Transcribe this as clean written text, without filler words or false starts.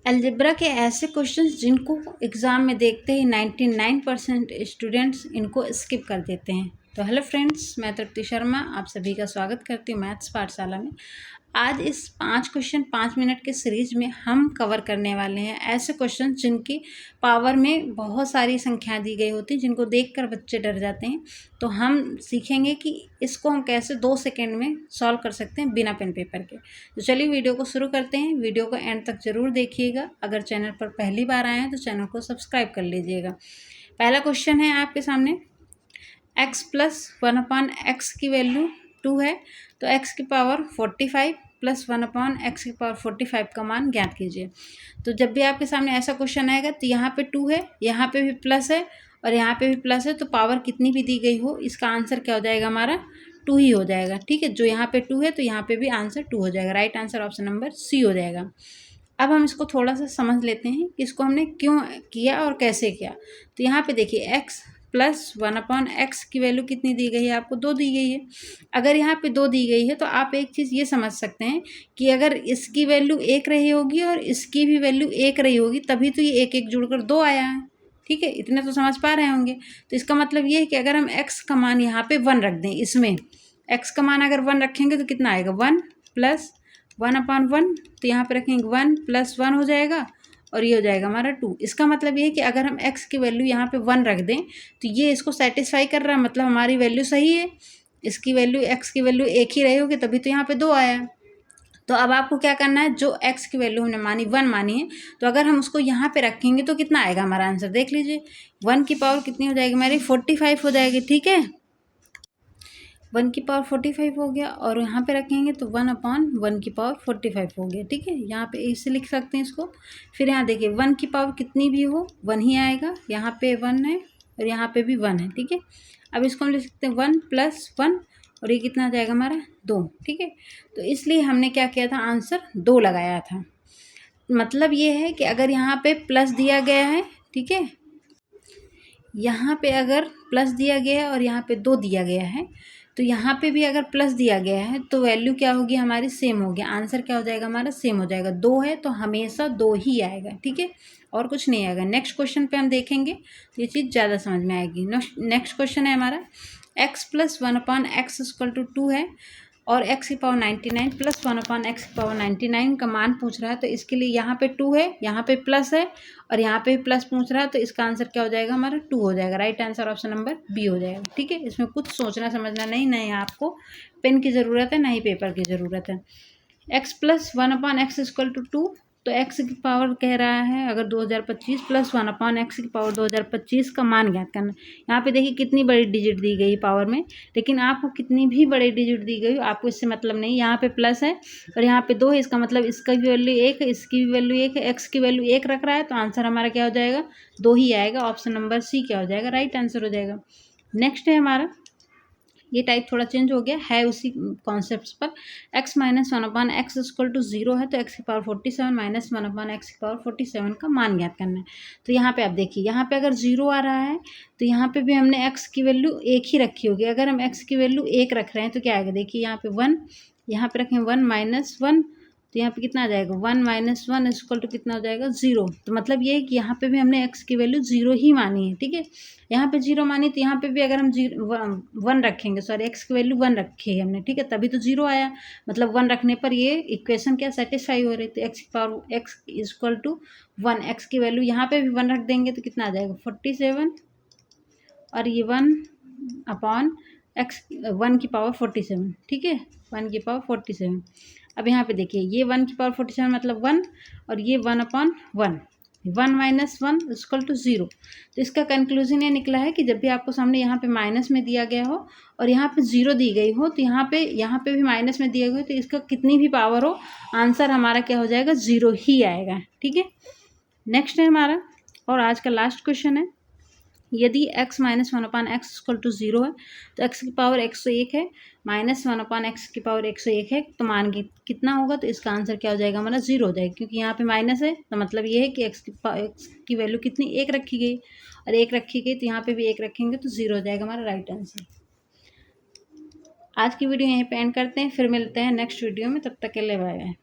Algebra के ऐसे questions जिनको एग्ज़ाम में देखते ही 99% स्टूडेंट्स इनको स्किप कर देते हैं। तो हेलो फ्रेंड्स, मैं तृप्ति शर्मा आप सभी का स्वागत करती हूँ मैथ्स पाठशाला में। आज इस 5 क्वेश्चन 5 मिनट के सीरीज में हम कवर करने वाले हैं ऐसे क्वेश्चन जिनकी पावर में बहुत सारी संख्या दी गई होती है, जिनको देखकर बच्चे डर जाते हैं। तो हम सीखेंगे कि इसको हम कैसे 2 सेकेंड में सॉल्व कर सकते हैं बिना पेन पेपर के। तो चलिए वीडियो को शुरू करते हैं। वीडियो को एंड तक ज़रूर देखिएगा। अगर चैनल पर पहली बार आए हैं तो चैनल को सब्सक्राइब कर लीजिएगा। पहला क्वेश्चन है आपके सामने, x प्लस 1/x की वैल्यू 2 है, तो x की पावर 45 प्लस 1/x की पावर 45 का मान ज्ञात कीजिए। तो जब भी आपके सामने ऐसा क्वेश्चन आएगा तो यहाँ पे 2 है, यहाँ पे भी प्लस है और यहाँ पे भी प्लस है, तो पावर कितनी भी दी गई हो इसका आंसर क्या हो जाएगा, हमारा 2 ही हो जाएगा। ठीक है, जो यहाँ पे 2 है तो यहाँ पे भी आंसर 2 हो जाएगा। Right answer option number C हो जाएगा। अब हम इसको थोड़ा सा समझ लेते हैं कि इसको हमने क्यों किया और कैसे किया। तो यहाँ पे देखिए x प्लस 1/x की वैल्यू कितनी दी गई है, आपको 2 दी गई है। अगर यहाँ पे 2 दी गई है तो आप एक चीज़ ये समझ सकते हैं कि अगर इसकी वैल्यू 1 रही होगी और इसकी भी वैल्यू 1 रही होगी तभी तो ये 1 1 जुड़कर 2 आया है। ठीक है, इतने तो समझ पा रहे होंगे। तो इसका मतलब ये है कि अगर हम x का मान यहाँ पे 1 रख दें, इसमें x का मान अगर 1 रखेंगे तो कितना आएगा, 1 प्लस 1/1, तो यहाँ पे रखेंगे 1 प्लस 1 हो जाएगा और ये हो जाएगा हमारा 2। इसका मतलब ये है कि अगर हम x की वैल्यू यहाँ पे 1 रख दें तो ये इसको सेटिस्फाई कर रहा है, मतलब हमारी वैल्यू सही है। इसकी वैल्यू x की वैल्यू 1 ही रही होगी तभी तो यहाँ पे 2 आया है। तो अब आपको क्या करना है, जो x की वैल्यू हमने मानी 1 मानी है, तो अगर हम उसको यहाँ पे रखेंगे तो कितना आएगा हमारा आंसर, देख लीजिए। 1 की पावर कितनी हो जाएगी हमारी, 45 हो जाएगी। ठीक है, 1 की पावर 45 हो गया और यहाँ पे रखेंगे तो 1/1 की पावर 45 हो गया। ठीक है, यहाँ पे ऐसे लिख सकते हैं इसको। फिर यहाँ देखिए 1 की पावर कितनी भी हो 1 ही आएगा, यहाँ पे 1 है और यहाँ पे भी 1 है। ठीक है, अब इसको हम लिख सकते हैं 1 प्लस 1 और ये कितना आ जाएगा हमारा 2। ठीक है, तो इसलिए हमने क्या किया था, आंसर 2 लगाया था। मतलब ये है कि अगर यहाँ पे प्लस दिया गया है, ठीक है, यहाँ पे अगर प्लस दिया गया है और यहाँ पे 2 दिया गया है, तो यहाँ पे भी अगर प्लस दिया गया है तो वैल्यू क्या होगी हमारी, सेम होगी। आंसर क्या हो जाएगा हमारा, सेम हो जाएगा। 2 है तो हमेशा 2 ही आएगा। ठीक है, और कुछ नहीं आएगा। नेक्स्ट क्वेश्चन पे हम देखेंगे तो ये चीज़ ज़्यादा समझ में आएगी। नेक्स्ट क्वेश्चन है हमारा, x plus 1/x equal to 2 है और x की पावर 99 प्लस 1/x की पावर 99 का मान पूछ रहा है। तो इसके लिए यहाँ पे 2 है, यहाँ पे प्लस है और यहाँ पे भी प्लस पूछ रहा है, तो इसका आंसर क्या हो जाएगा हमारा, 2 हो जाएगा। Right answer option number B हो जाएगा। ठीक है, इसमें कुछ सोचना समझना नहीं, ना ही आपको पेन की ज़रूरत है ना ही पेपर की ज़रूरत है। x plus 1/x equal to 2, तो x की पावर कह रहा है अगर 2025 प्लस 1/x की पावर 2025 का मान ज्ञात करना। यहाँ पे देखिए कितनी बड़ी डिजिट दी गई पावर में, लेकिन आपको कितनी भी बड़ी डिजिट दी गई आपको इससे मतलब नहीं। यहाँ पे प्लस है और यहाँ पे 2 है, इसका मतलब इसका भी वैल्यू 1 है, इसकी भी वैल्यू 1 है, x की वैल्यू 1 रख रहा है, तो आंसर हमारा क्या हो जाएगा, 2 ही आएगा। ऑप्शन नंबर सी क्या हो जाएगा, राइट आंसर हो जाएगा। नेक्स्ट है हमारा, ये टाइप थोड़ा चेंज हो गया है उसी कॉन्सेप्ट पर। x minus 1/x equal to 0 है, तो x की पावर 47 माइनस 1/x की पावर 47 का मान ज्ञात करना है। तो यहाँ पे आप देखिए, यहाँ पे अगर 0 आ रहा है तो यहाँ पे भी हमने x की वैल्यू 1 ही रखी होगी। अगर हम x की वैल्यू 1 रख रहे हैं तो क्या आएगा, देखिए यहाँ पे 1, यहाँ पे रखें 1 माइनस 1, तो यहाँ पे कितना आ जाएगा, 1 माइनस 1 इक्वल टू कितना हो जाएगा, 0। तो मतलब ये है कि यहाँ पे भी हमने x की वैल्यू 0 ही मानी है। ठीक है, यहाँ पे 0 मानी तो यहाँ पे भी अगर हम 1 रखेंगे, सॉरी x की वैल्यू 1 रखी है हमने, ठीक है, तभी तो 0 आया। मतलब 1 रखने पर ये इक्वेशन क्या सेटिस्फाई हो रही थी। x की power x equal to 1, x की वैल्यू यहाँ पे भी 1 रख देंगे तो कितना आ जाएगा, 47 और ये 1/x 1 की पावर 47। ठीक है, 1 की पावर 47। अब यहाँ पे देखिए ये 1 की पावर 47 मतलब 1 और ये 1/1, 1 माइनस 1 इक्वल टू 0। तो इसका कंक्लूजन ये निकला है कि जब भी आपको सामने यहाँ पे माइनस में दिया गया हो और यहाँ पे 0 दी गई हो, तो यहाँ पे भी माइनस में दिया गया हो, तो इसका कितनी भी पावर हो आंसर हमारा क्या हो जाएगा, 0 ही आएगा। ठीक है, नेक्स्ट है हमारा और आज का लास्ट क्वेश्चन है, यदि x minus 1/x equal to 0 है तो x की पावर 101 है, माइनस 1/x की पावर 101 है, तो मान कितना होगा, तो इसका आंसर क्या हो जाएगा हमारा, 0 हो जाएगा। क्योंकि यहाँ पे माइनस है तो मतलब ये है कि x की वैल्यू कितनी, 1 रखी गई और 1 रखी गई, तो यहाँ पे भी 1 रखेंगे तो 0 हो जाएगा हमारा राइट आंसर। आज की वीडियो यहीं पे एंड करते हैं, फिर मिलते हैं नेक्स्ट वीडियो में, तब तक के लिए बाय बाय।